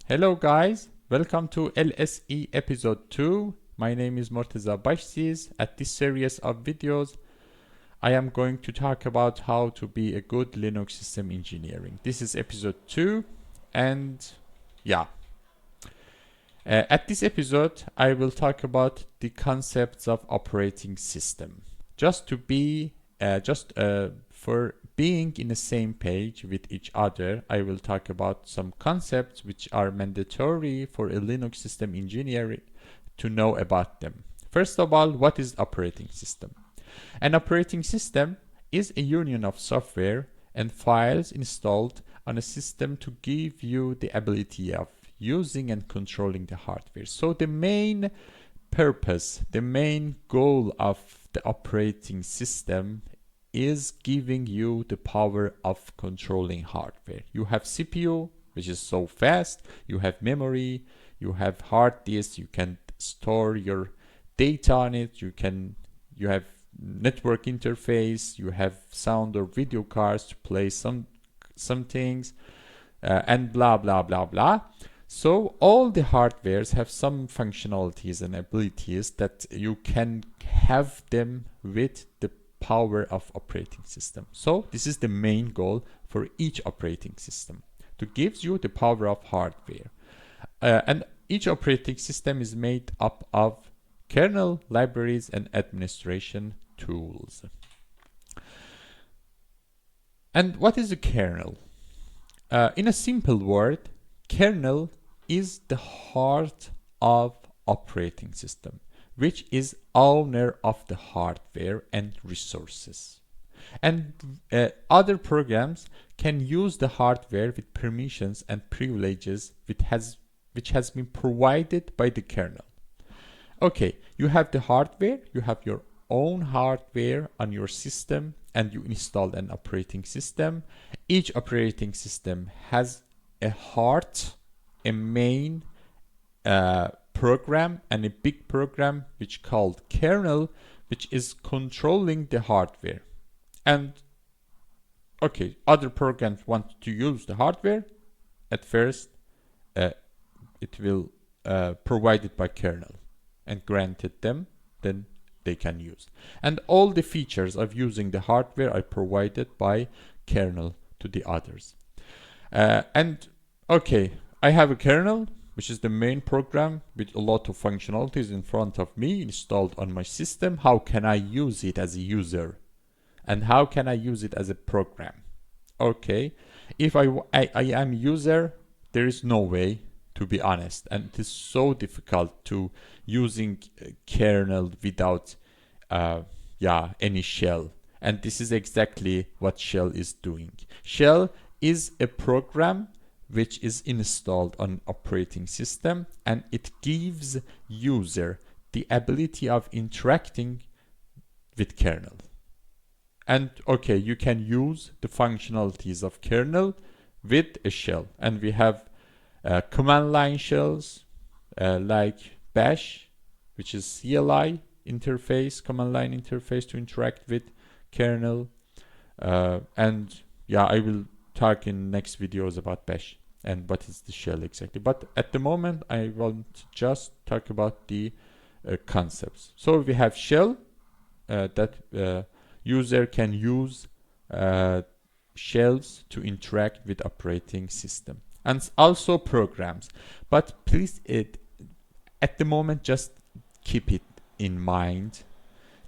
Hello guys, welcome to LSE episode 2. My name is Morteza Bashsiz. At this series of videos, I am going to talk about how to be a good Linux system engineering. This is episode 2 and at this episode, I will talk about the concepts of operating system. For being in the same page with each other, I will talk about some concepts which are mandatory for a Linux system engineer to know about them. First of all, what is operating system? An operating system is a union of software and files installed on a system to give you the ability of using and controlling the hardware. So the main purpose, the main goal of the operating system is giving you the power of controlling hardware. You have CPU, which is so fast, you have memory, you have hard disk, you can store your data on it, you have network interface, you have sound or video cards to play some things, and blah blah blah blah. So all the hardwares have some functionalities and abilities that you can have them with the power of operating system. So this is the main goal for each operating system, to give you the power of hardware. And each operating system is made up of kernel, libraries, and administration tools. And what is a kernel? In a simple word, kernel is the heart of operating system, which is owner of the hardware and resources. And other programs can use the hardware with permissions and privileges which has been provided by the kernel. Okay, you have the hardware, you have your own hardware on your system, and you install an operating system. Each operating system has a heart, a main program, and a big program which called kernel, which is controlling the hardware. And okay, other programs want to use the hardware. At first, it will provide it by kernel and granted them, then they can use. And all the features of using the hardware are provided by kernel to the others. And okay, I have a kernel, which is the main program with a lot of functionalities in front of me installed on my system. How can I use it as a user? And how can I use it as a program? Okay, if I am user, there is no way, to be honest, and it is so difficult to using kernel without any shell. And this is exactly what shell is doing. Shell is a program which is installed on operating system, and it gives user the ability of interacting with kernel. And okay, you can use the functionalities of kernel with a shell, and we have command line shells like bash, which is CLI interface, command line interface to interact with kernel, and I will talk in next videos about bash and what is the shell exactly. But at the moment, I want to just talk about the concepts. So we have shell that user can use shells to interact with operating system, and also programs. But please, at the moment, just keep it in mind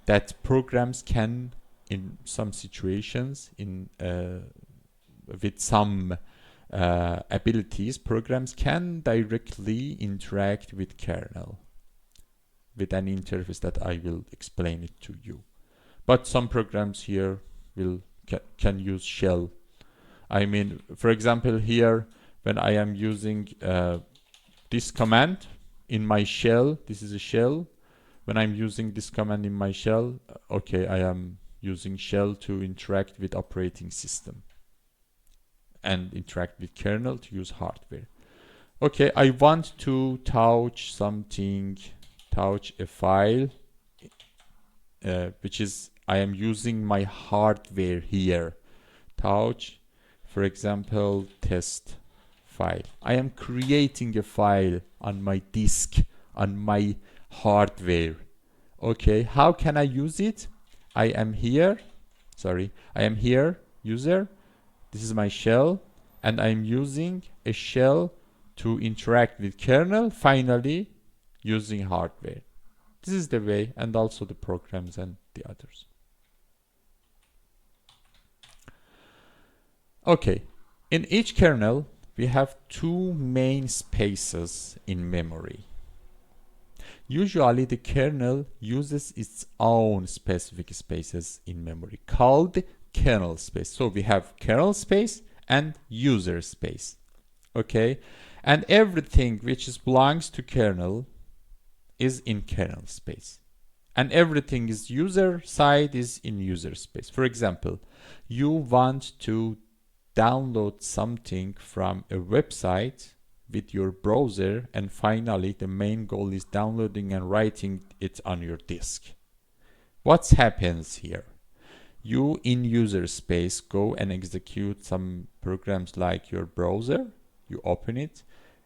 that programs can, in some situations, with some abilities, programs can directly interact with kernel with an interface that I will explain it to you. But some programs here can use shell. I mean, for example, here when I am using this command in my shell, this is a shell. When I'm using this command in my shell, okay, I am using shell to interact with operating system and interact with kernel to use hardware. Okay, I want to touch something, touch a file, which is, I am using my hardware here. Touch, for example, test file. I am creating a file on my disk, on my hardware. Okay, how can I use it? I am here, user. This is my shell, and I'm using a shell to interact with kernel, finally using hardware. This is the way, and also the programs and the others. Okay, in each kernel, we have two main spaces in memory. Usually, the kernel uses its own specific spaces in memory called kernel space. So we have kernel space and user space. Okay, and everything which belongs to kernel is in kernel space, and everything is user side is in user space. For example, you want to download something from a website with your browser, and finally the main goal is downloading and writing it on your disk. What happens here? You in user space go and execute some programs like your browser. You open it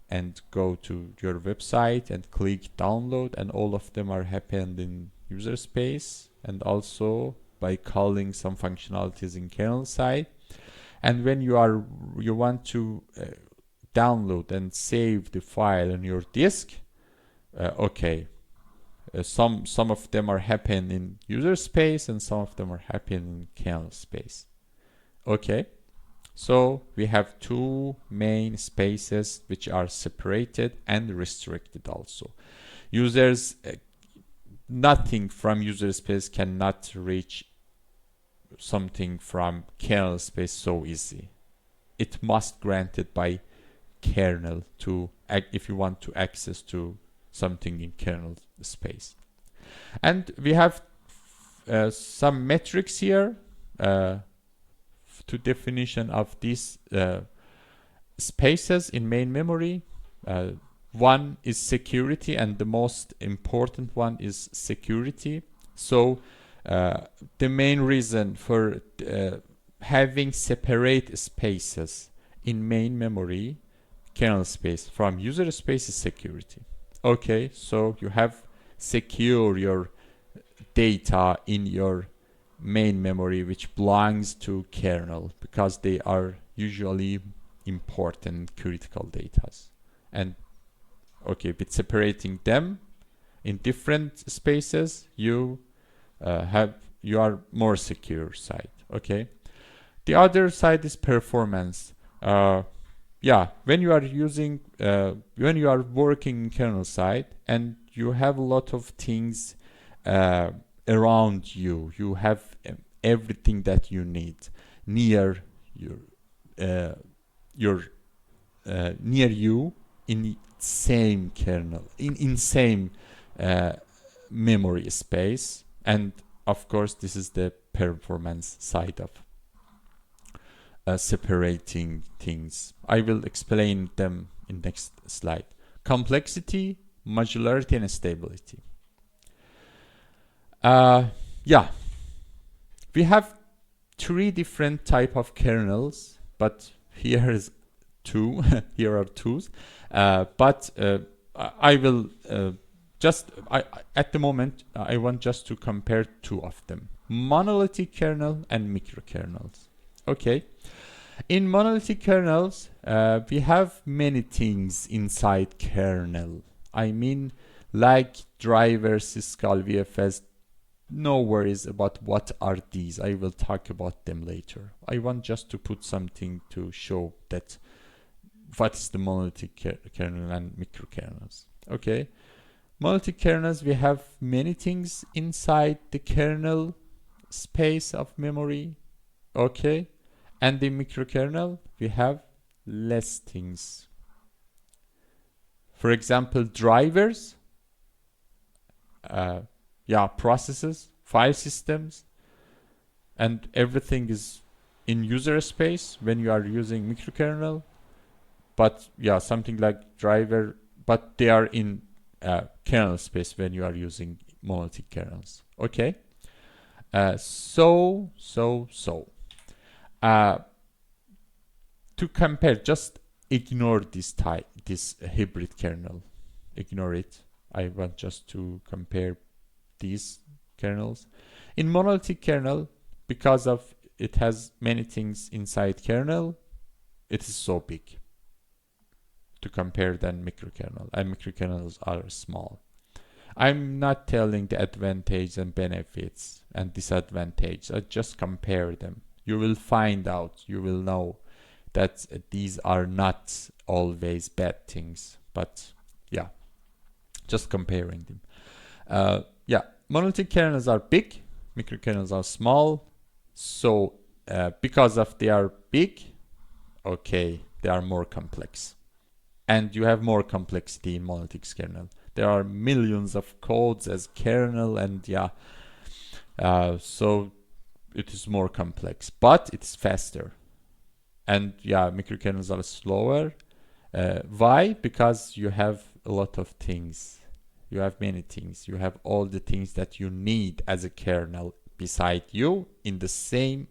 and go to your website and click download, and all of them are happened in user space, and also by calling some functionalities in kernel side. And when you want to download and save the file on your disk, some of them are happening in user space and some of them are happening in kernel space. Okay, so we have two main spaces which are separated and restricted also. Users, nothing from user space cannot reach something from kernel space so easy. It must granted by kernel to if you want to access to something in kernel space. And we have some metrics here to definition of these spaces in main memory. One is security, and the most important one is security. So the main reason for having separate spaces in main memory, kernel space from user space, is security. Okay, so you have secure your data in your main memory which belongs to kernel, because they are usually important critical data. And okay, with separating them in different spaces, you are more secure side. Okay, the other side is performance. When you are working in kernel side and you have a lot of things around you, you have everything that you need near near you in same kernel, in same memory space, and of course this is the performance side of separating things. I will explain them in next slide. Complexity, modularity, and stability. We have three different type of kernels, but here is two. Here are twos. But I will at the moment I want just to compare two of them: monolithic kernel and microkernels. Okay. In monolithic kernels, we have many things inside kernel. I mean, like drivers, syscall, VFS. No worries about what are these. I will talk about them later. I want just to put something to show that what is the monolithic kernel and microkernels. Okay, monolithic kernels, we have many things inside the kernel space of memory. Okay. And in microkernel, we have less things. For example, drivers, processes, file systems, and everything is in user space when you are using microkernel. But something like driver, but they are in kernel space when you are using monolithic kernels. Okay. To compare, just ignore this hybrid kernel. Ignore it. I want just to compare these kernels. In monolithic kernel, because of it has many things inside kernel, it is so big to compare than microkernel, and microkernels are small. I'm not telling the advantage and benefits and disadvantage. I just compare them. You will find out, you will know that these are not always bad things, but yeah, just comparing them. Yeah, monolithic kernels are big, microkernels are small. So because of they are big, okay, they are more complex. And you have more complexity in monolithic kernel. There are millions of codes as kernel, and yeah, so it is more complex, but it's faster. And yeah, microkernels are slower. Why? Because you have a lot of things. You have many things. You have all the things that you need as a kernel beside you in the same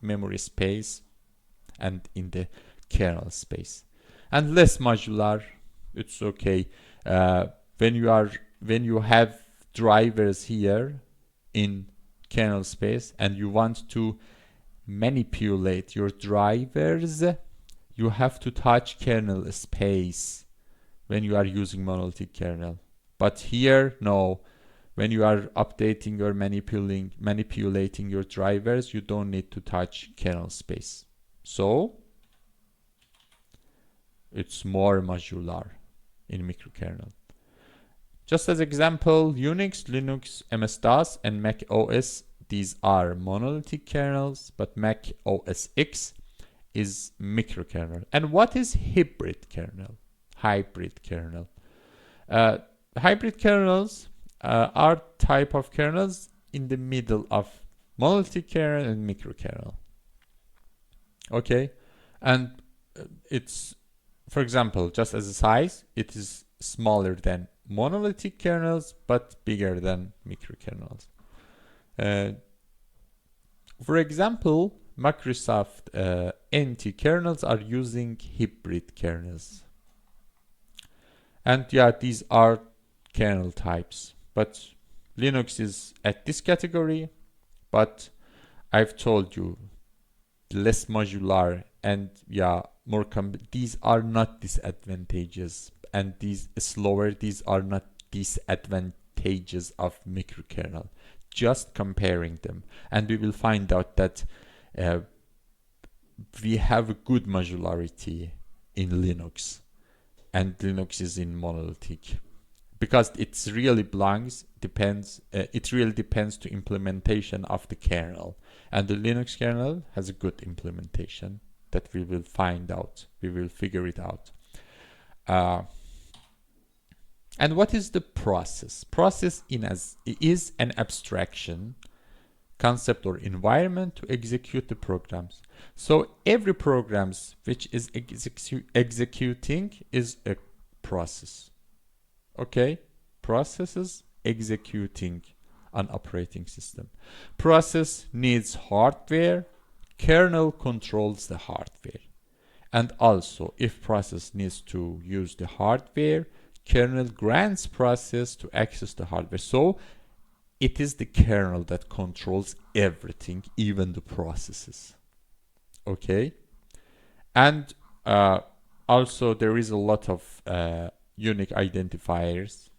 memory space and in the kernel space. And less modular, it's okay. When you have drivers here in kernel space and you want to manipulate your drivers, you have to touch kernel space when you are using monolithic kernel. But here, no. When you are updating or manipulating your drivers, you don't need to touch kernel space. So it's more modular in microkernel. Just as example, Unix, Linux, MS-DOS, and Mac OS, these are monolithic kernels, but Mac OS X is microkernel. And what is hybrid kernel? Hybrid kernel. Hybrid kernels are type of kernels in the middle of monolithic kernel and microkernel. Okay, and it's, for example, just as a size, it is smaller than monolithic kernels but bigger than microkernels. For example, Microsoft NT kernels are using hybrid kernels. And yeah, these are kernel types, but Linux is at this category. But I've told you, less modular and yeah, more these are not disadvantages, and these slower, these are not disadvantages of microkernel. Just comparing them, and we will find out that we have a good modularity in Linux, and Linux is in monolithic, because it really depends to implementation of the kernel, and the Linux kernel has a good implementation that we will find out. We will figure it out. And what is the process? Process is an abstraction, concept, or environment to execute the programs. So every program which is executing is a process. Okay? Processes executing an operating system. Process needs hardware. Kernel controls the hardware. And also, if process needs to use the hardware, kernel grants process to access the hardware. So it is the kernel that controls everything, even the processes. Okay? And also there is a lot of unique identifiers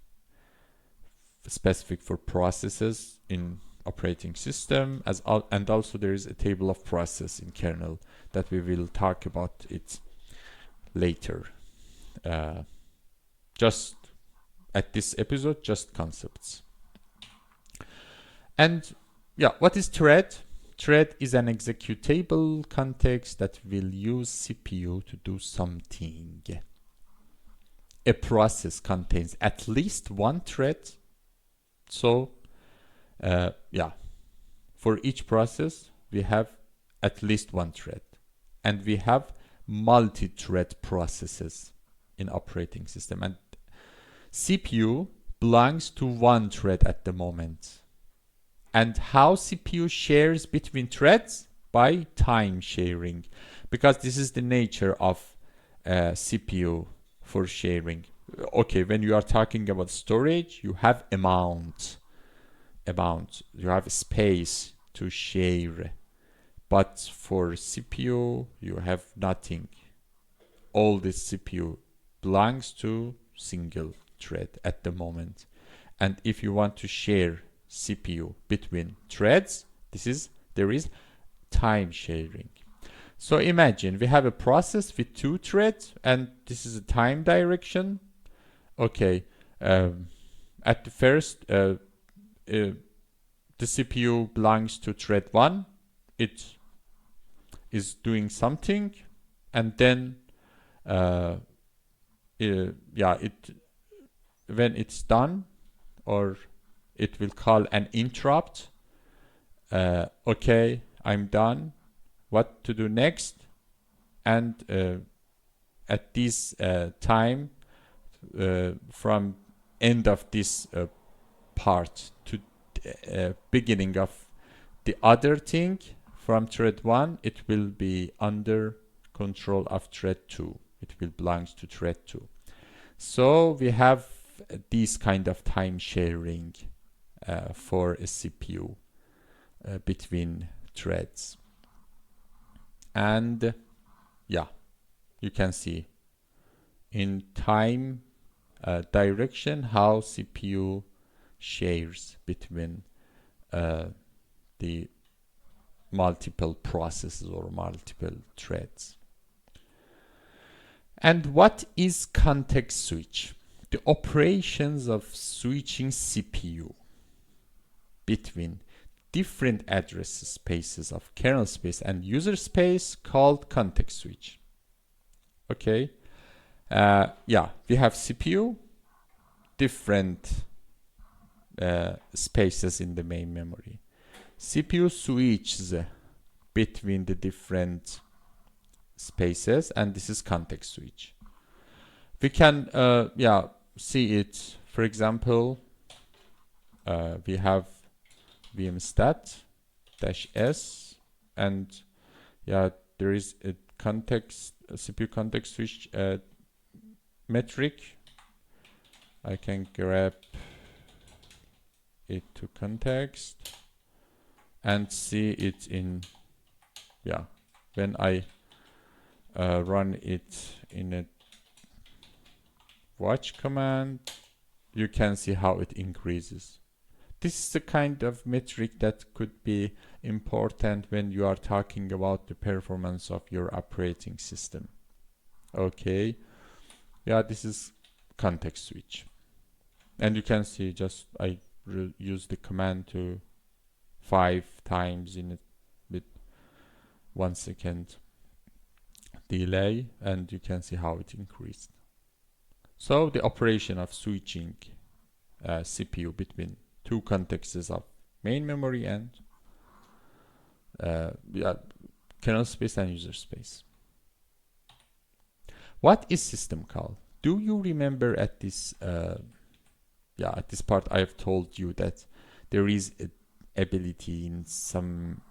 specific for processes in operating system, and also there is a table of process in kernel that we will talk about it later. Just at this episode, just concepts. And yeah, what is thread? Thread is an executable context that will use CPU to do something. A process contains at least one thread. So yeah, for each process we have at least one thread, and we have multi-thread processes in operating system, and CPU belongs to one thread at the moment. And how CPU shares between threads? By time sharing, because this is the nature of CPU for sharing. Okay, when you are talking about storage, you have amount, you have space to share. But for CPU, you have nothing. All this CPU belongs to single thread at the moment. And if you want to share CPU between threads, there is time sharing. So imagine we have a process with 2 threads, and this is a time direction. Okay, at the first, the CPU belongs to thread 1. It is doing something, and then when it's done, or it will call an interrupt. Okay, I'm done. What to do next? And at this time, from end of this part to beginning of the other thing from thread 1, it will be under control of thread 2. It will belongs to thread 2. So we have this kind of time sharing for a CPU between threads. And yeah, you can see in time direction how CPU shares between the multiple processes or multiple threads. And what is context switch? The operations of switching CPU between different address spaces of kernel space and user space called context switch. Okay, we have CPU, different spaces in the main memory. CPU switches between the different spaces, and this is context switch. We can see it. For example, we have vmstat -s, and there is a CPU context switch metric. I can grab it to context and see it in when I run it in a watch command, you can see how it increases. This is the kind of metric that could be important when you are talking about the performance of your operating system. Okay, this is context switch, and you can see just I use the command to 5 times in it with 1 second delay, and you can see how it increased. So the operation of switching CPU between 2 contexts of main memory and kernel space and user space. What is system call? Do you remember at this at this part I have told you that there is an ability in some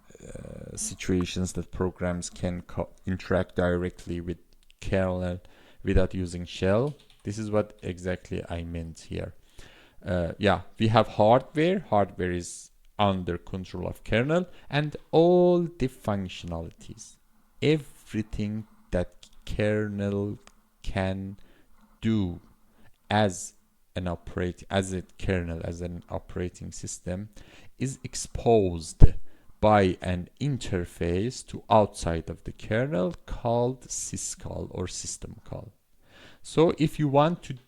situations that programs can interact directly with kernel without using shell. This is what exactly I meant here. We have hardware. Hardware is under control of kernel, and all the functionalities, everything that kernel can do as an operating system is exposed by an interface to outside of the kernel called syscall or system call. So if you want to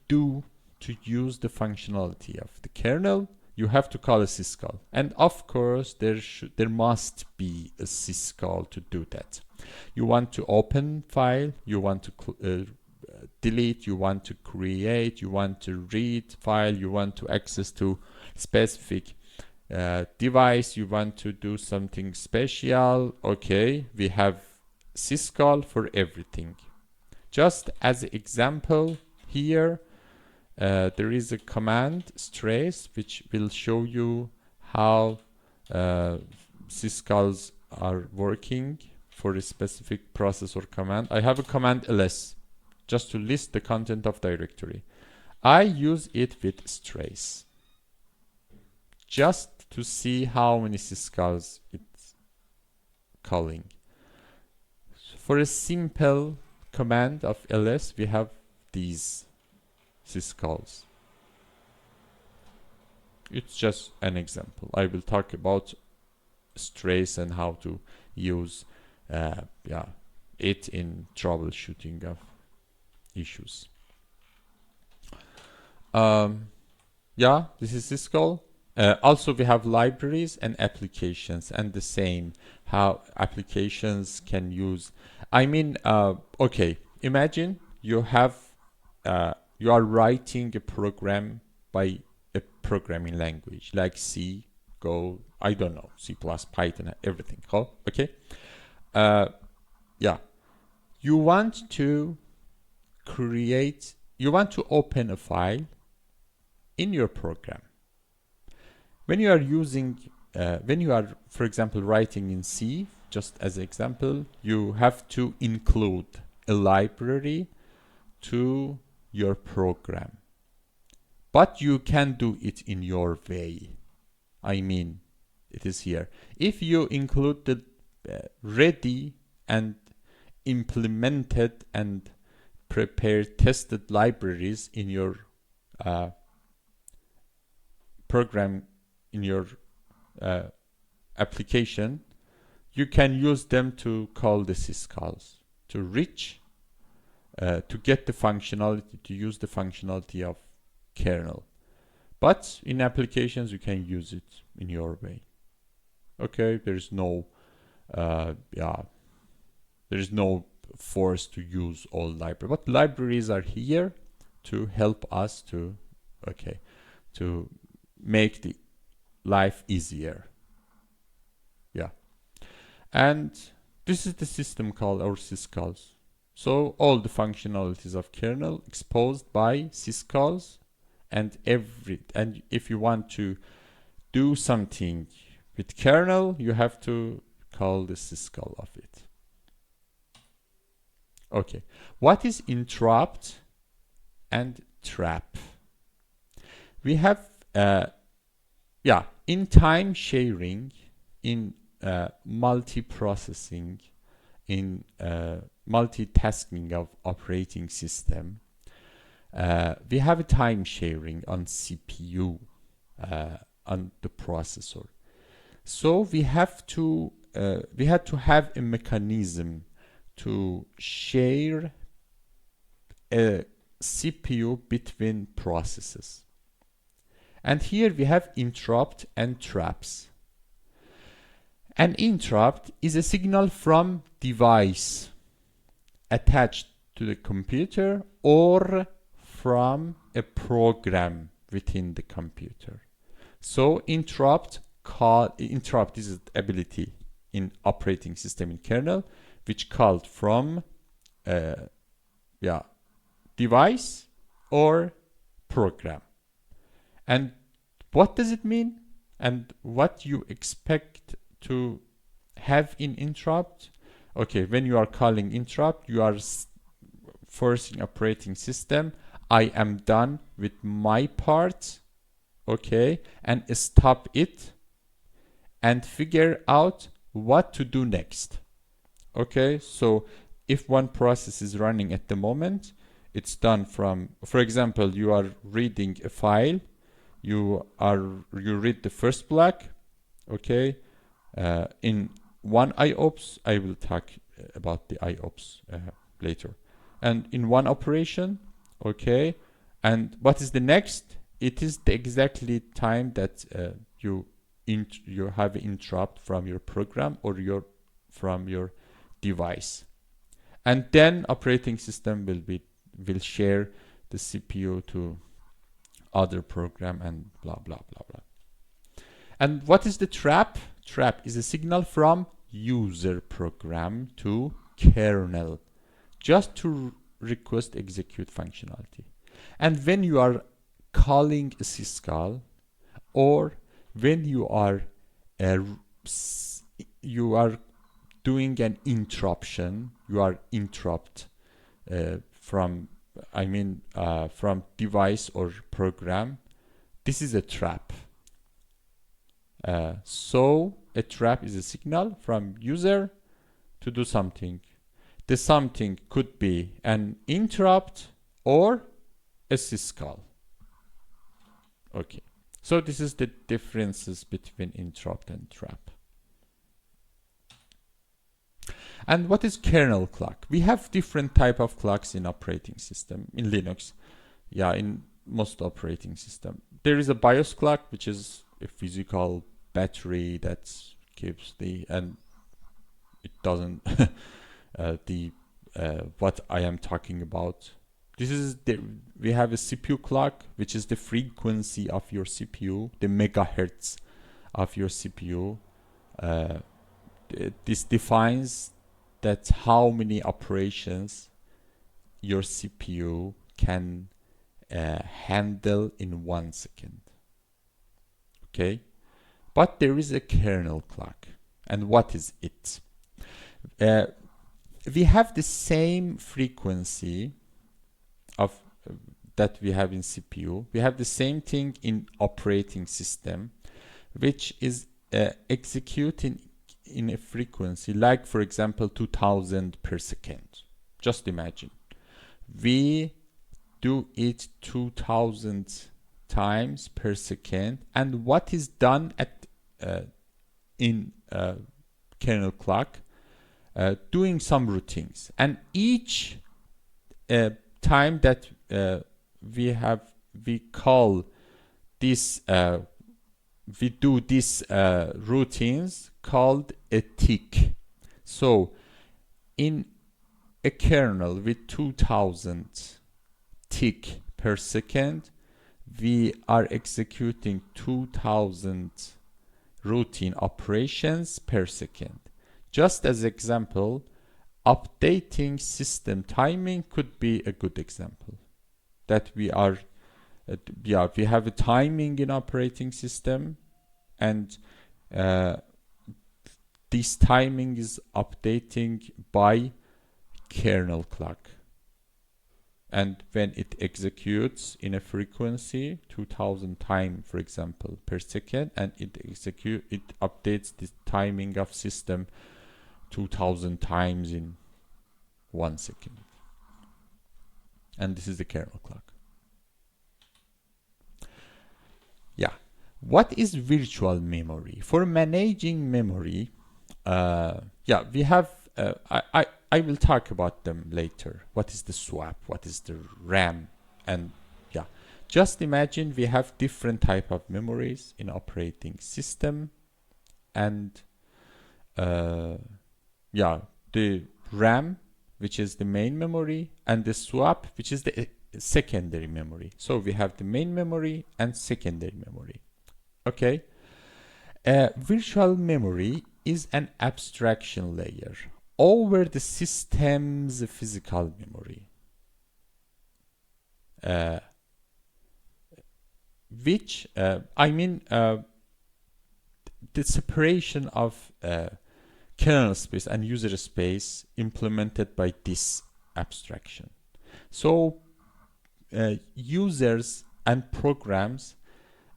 use the functionality of the kernel, you have to call a syscall, and of course there must be a syscall to do that. You want to open file, you want to delete, you want to create, you want to read file, you want to access to specific device, you want to do something special. Okay, we have syscall for everything. Just as an example here, there is a command strace which will show you how syscalls are working for a specific process or command. I have a command ls just to list the content of directory. I use it with strace, just to see how many syscalls it's calling. For a simple command of ls, we have these syscalls. It's just an example. I will talk about strace and how to use it in troubleshooting of issues. This is syscall. Also, we have libraries and applications, and the same how applications can use. Okay, imagine you have you are writing a program by a programming language like C, Go, I don't know, C++, Python, everything. Okay. You want to open a file in your program. When you are, for example, writing in C, just as an example, you have to include a library to your program. But you can do it in your way. It is here. If you include the ready and implemented and prepared tested libraries in your program, in your application, you can use them to call the syscalls, to reach, to get the functionality, to use the functionality of kernel. But in applications, you can use it in your way. Okay, there is no force to use all libraries, but libraries are here to help us to make the life easier. And this is the system call or syscalls. So all the functionalities of kernel exposed by syscalls, and if you want to do something with kernel, you have to call the syscall of it. Okay, what is interrupt and trap? We have in time sharing, in multiprocessing, in multitasking of operating system, we have a time sharing on CPU, on the processor. So we had to have a mechanism to share a CPU between processes. And here we have interrupt and traps. An interrupt is a signal from device attached to the computer or from a program within the computer. So interrupt is the ability in operating system in kernel which called from device or program. And what does it mean? And what you expect to have in interrupt? Okay, when you are calling interrupt, you are forcing operating system, I am done with my part, okay, and stop it and figure out what to do next. Okay, so if one process is running at the moment, it's done from, for example, you are reading a file, you read the first block, okay, in one IOPS, I will talk about the IOPS later, and in one operation, okay, and what is the next? It is the exactly time that you have an interrupt from your program or from your device, and then operating system will share the CPU to other program and blah blah blah blah. And what is the trap? Trap is a signal from user program to kernel, just to request execute functionality. And when you are calling a syscall, or when you are doing an interruption, you are interrupt from from device or program, this is a trap. So a trap is a signal from user to do something. The something could be an interrupt or a syscall. Okay, so this is the differences between interrupt and trap. And what is kernel clock? We have different type of clocks in operating system, in Linux. Yeah, in most operating system. There is a BIOS clock, which is a physical battery that keeps and it doesn't what I am talking about. This is we have a CPU clock, which is the frequency of your CPU, the megahertz of your CPU. This defines that how many operations your CPU can handle in 1 second. Okay, but there is a kernel clock, and what is it? We have the same frequency of that we have in CPU. We have the same thing in operating system, which is executing in a frequency like, for example, 2000 per second. Just imagine we do it 2000 times per second, and what is done at in kernel clock, doing some routines, and each time that we call this we do these routines called a tick. So in a kernel with 2000 tick per second, we are executing 2000 routine operations per second. Just as example, updating system timing could be a good example. That we have a timing in operating system, and this timing is updating by kernel clock. And when it executes in a frequency 2000 times, for example, per second, and it updates the timing of system 2000 times in 1 second. And this is the kernel clock. Yeah. What is virtual memory? For managing memory, we have, I will talk about them later. What is the swap? What is the RAM? And yeah, just imagine we have different type of memories in operating system, and the RAM, which is the main memory, and the swap, which is the secondary memory. So we have the main memory and secondary memory. Okay. Virtual memory is an abstraction layer over the system's physical memory, the separation of kernel space and user space implemented by this abstraction. So users and programs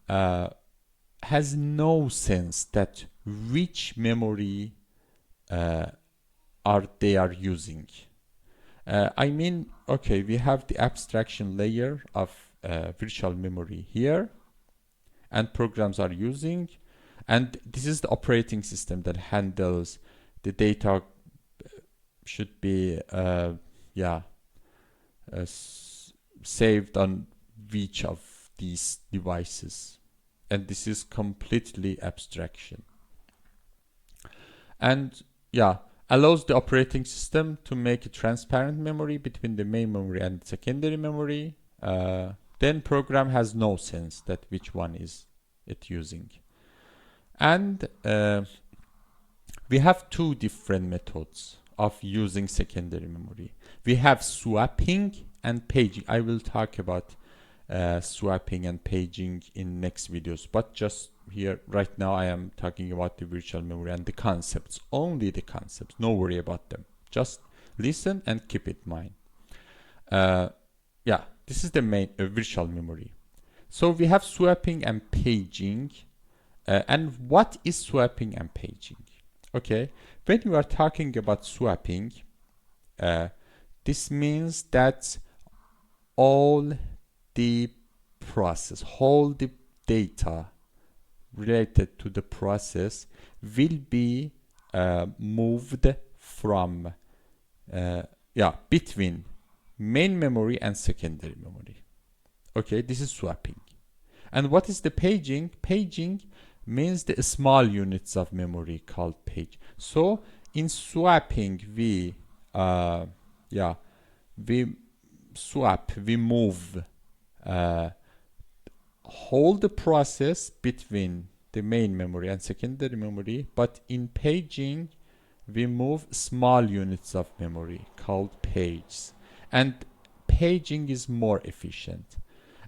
has no sense that which memory they are using. Okay, we have the abstraction layer of virtual memory here, and programs are using, and this is the operating system that handles the data. Should be saved on each of these devices, and this is completely abstraction, and allows the operating system to make a transparent memory between the main memory and secondary memory. Then program has no sense that which one is it using. And we have two different methods of using secondary memory. We have swapping and paging. I will talk about swapping and paging in next videos, but just here right now I am talking about the virtual memory and the concepts, only the concepts. No worry about them, just listen and keep it in mind. Yeah, this is the main virtual memory. So we have swapping and paging. And what is swapping and paging? Okay, when you are talking about swapping, this means that all the the data related to the process will be moved from between main memory and secondary memory. Okay, this is swapping. And what is the paging? Paging means the small units of memory called page. So in swapping, we move hold the process between the main memory and secondary memory, but in paging we move small units of memory called pages, and paging is more efficient.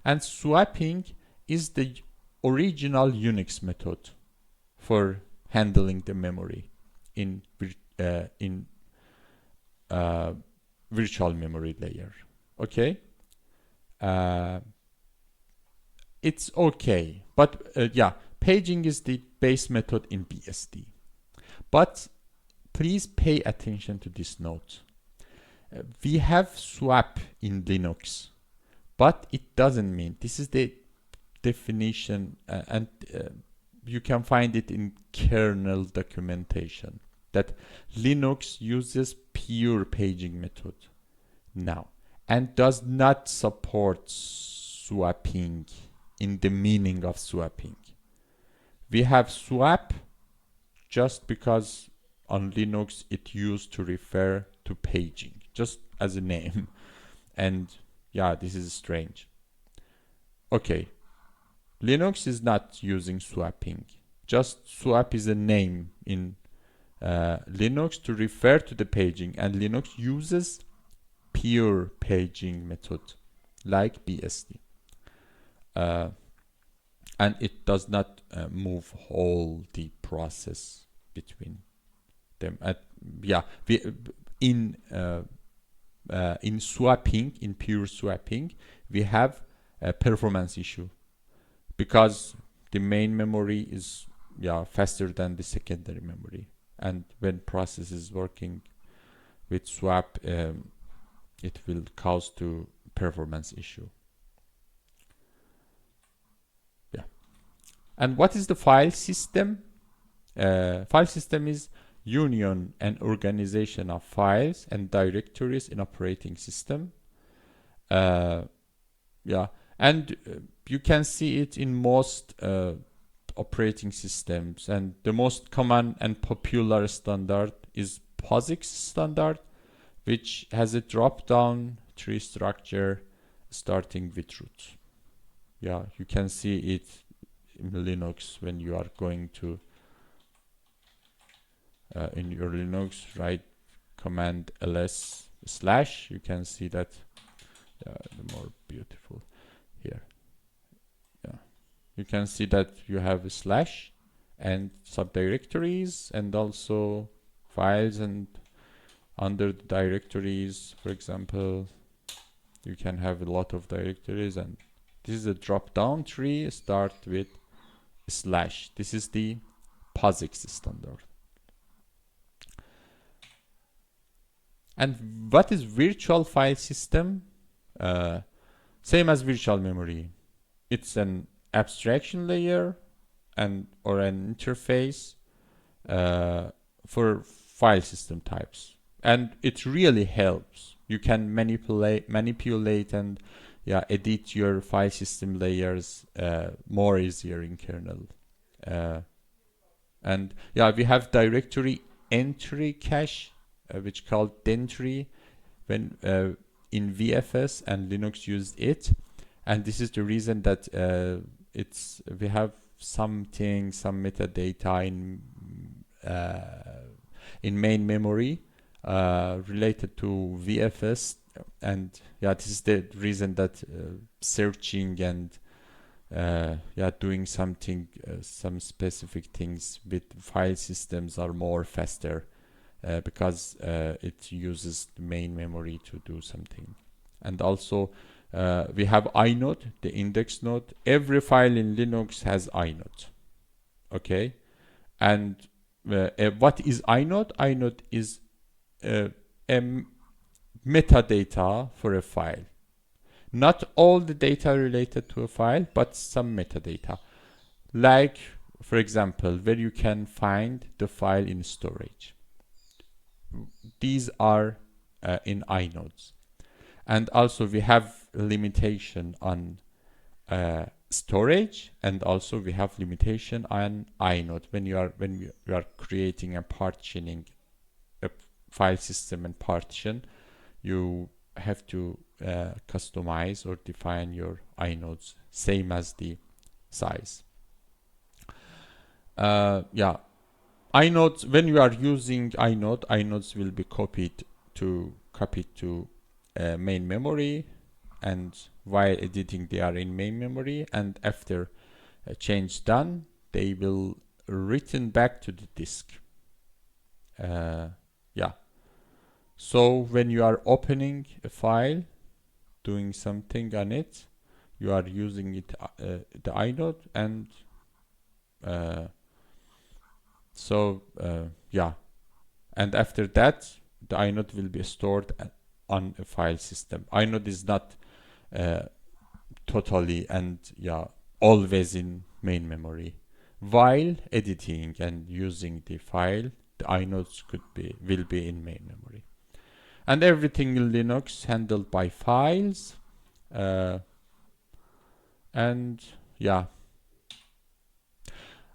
And swapping is the original Unix method for handling the memory in virtual memory layer. Okay, it's okay, but paging is the base method in BSD. But please pay attention to this note. We have swap in Linux, but it doesn't mean, this is the definition, and you can find it in kernel documentation, that Linux uses pure paging method now and does not support swapping in the meaning of swapping. We have swap just because on Linux it used to refer to paging, just as a name. And this is strange. Okay, Linux is not using swapping. Just swap is a name in Linux to refer to the paging, and Linux uses pure paging method like BSD. And it does not move all the process between them. In swapping, in pure swapping, we have a performance issue because the main memory is faster than the secondary memory, and when process is working with swap, it will cause to performance issue. And what is the file system? File system is union and organization of files and directories in operating system. And you can see it in most operating systems, and the most common and popular standard is POSIX standard, which has a drop-down tree structure starting with root. You can see it in Linux when you are going to in your Linux, write command ls / you can see that the more beautiful here. You can see that you have a slash and subdirectories and also files, and under the directories, for example, you can have a lot of directories, and this is a drop down tree, start with /. This is the POSIX standard. And what is virtual file system? Same as virtual memory. It's an abstraction layer or an interface for file system types, and it really helps. You can manipulate and edit your file system layers more easier in kernel. And we have directory entry cache, which called dentry, when in VFS, and Linux used it. And this is the reason that we have some metadata in main memory related to VFS, and this is the reason that searching and doing some specific things with file systems are more faster because it uses the main memory to do something. and also we have inode, the index node. Every file in Linux has inode. Okay, and what is inode? Inode is a metadata for a file. Not all the data related to a file, but some metadata. Like, for example, where you can find the file in storage. These are in inodes. And also we have limitation on storage, and also we have limitation on inode. When you are creating and partitioning a file system and partition, you have to customize or define your inodes same as the size. Yeah, inodes, when you are using inode, inodes will be copied to main memory, and while editing they are in main memory, and after a change done they will written back to the disk. Yeah, so when you are opening a file, doing something on it, you are using it the inode, and yeah, and after that the inode will be stored on a file system. Inode is not totally and always in main memory. While editing and using the file, the inodes will be in main memory. And everything in Linux handled by files. And yeah,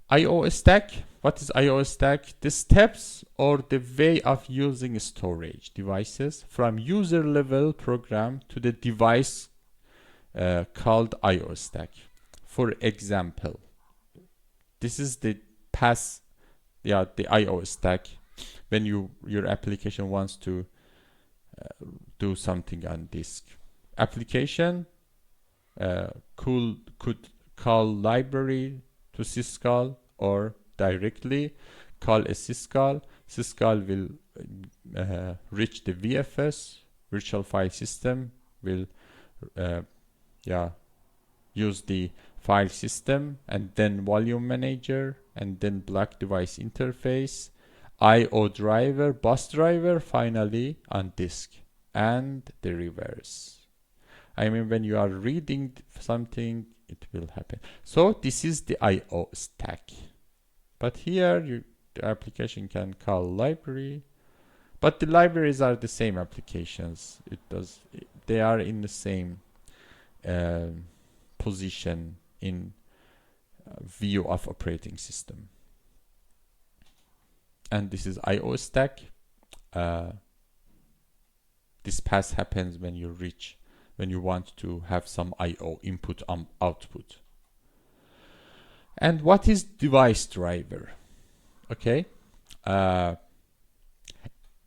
I/O stack. What is I/O stack? The steps or the way of using storage devices from user level program to the device called I/O stack. For example, this is the the I/O stack when your application wants to do something on disk. Application could call library to syscall, or directly call a syscall. Syscall will reach the VFS, virtual file system, will use the file system, and then volume manager, and then block device interface, I/O driver, bus driver, finally on disk, and the reverse. I mean, when you are reading something, it will happen. So this is the I/O stack. But here the application can call library, but the libraries are the same applications. They are in the same position in view of operating system. And this is I/O stack. This pass happens when you want to have some I/O input output. And what is device driver? Okay,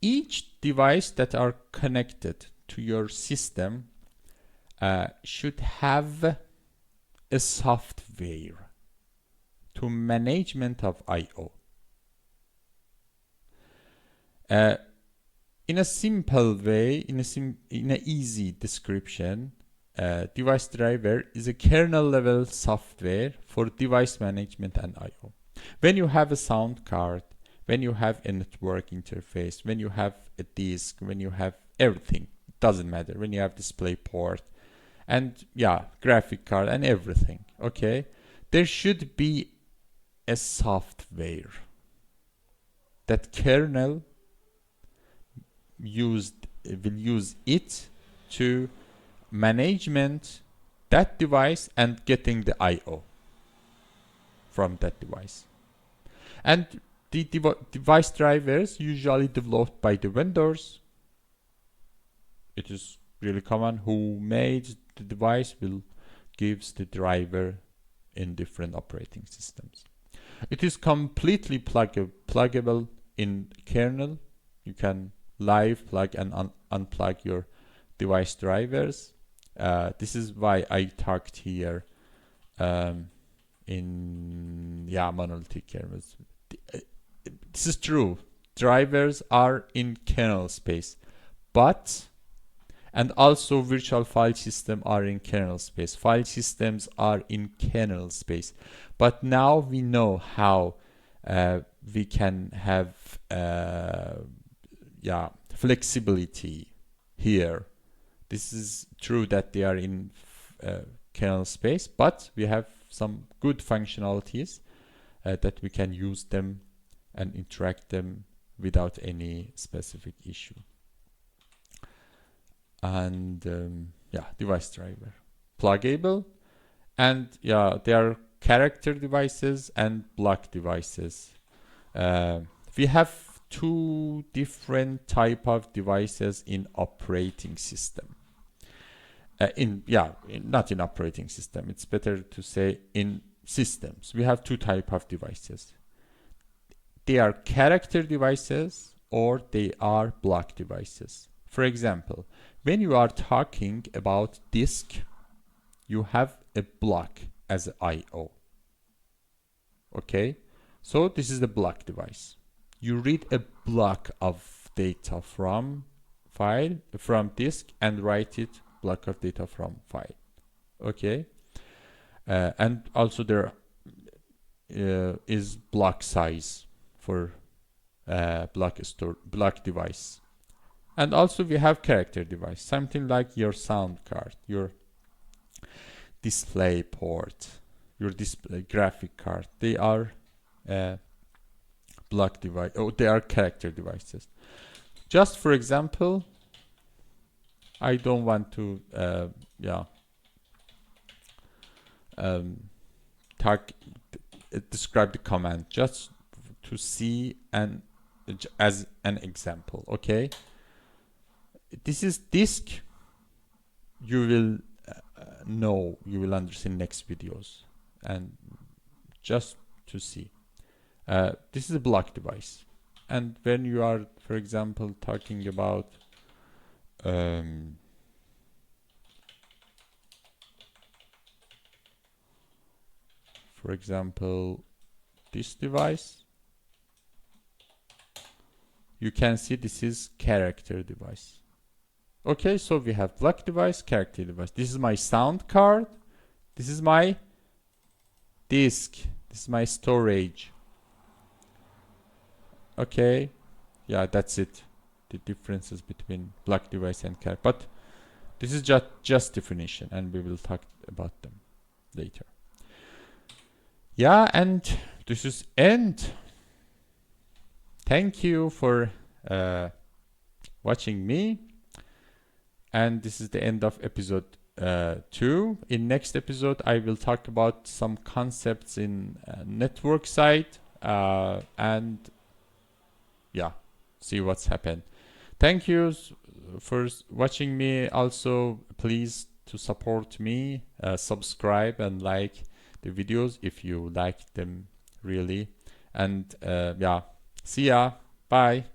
each device that are connected to your system should have a software to management of I/O. In a simple way, in an easy description, device driver is a kernel level software for device management and I/O. When you have a sound card, when you have a network interface, when you have a disk, when you have everything, doesn't matter, when you have display port, and graphic card and everything, okay, there should be a software that kernel will use it to management that device and getting the I/O from that device. And the device drivers usually developed by the vendors. It is really common. Who made the device will gives the driver in different operating systems. It is completely pluggable in kernel. You can live plug and unplug your device drivers. This is why I talked here in monolithic kernels. This is true. Drivers are in kernel space, but And also virtual file system are in kernel space. File systems are in kernel space. But now we know how we can have flexibility here. This is true that they are in kernel space, but we have some good functionalities that we can use them and interact them without any specific issue. And device driver, pluggable, and they are character devices and block devices. We have two different type of devices in operating system. Not in operating system. It's better to say in systems. We have two type of devices. They are character devices or they are block devices. For example, when you are talking about disk, you have a block as I/O. Okay, so this is the block device. You read a block of data from disk and write it block of data from file. Okay, and also there is block size for block device. And also we have character device, something like your sound card, your display port, your display graphic card. They are block device, they are character devices. Just for example, I don't want to describe the command, just to see as an example. Okay, this is disk. You will you will understand next videos, and just to see, this is a block device. And when you are, for example, talking about for example, this device, you can see this is character device. Okay, so we have block device, character device. This is my sound card. This is my disk. This is my storage. Okay, that's it. The differences between block device and character. But this is just definition, and we will talk about them later. And this is end. Thank you for watching me. And this is the end of episode 2. In next episode, I will talk about some concepts in network side and see what's happened. Thank you for watching me. Also, please to support me, subscribe and like the videos if you like them really. And see ya. Bye.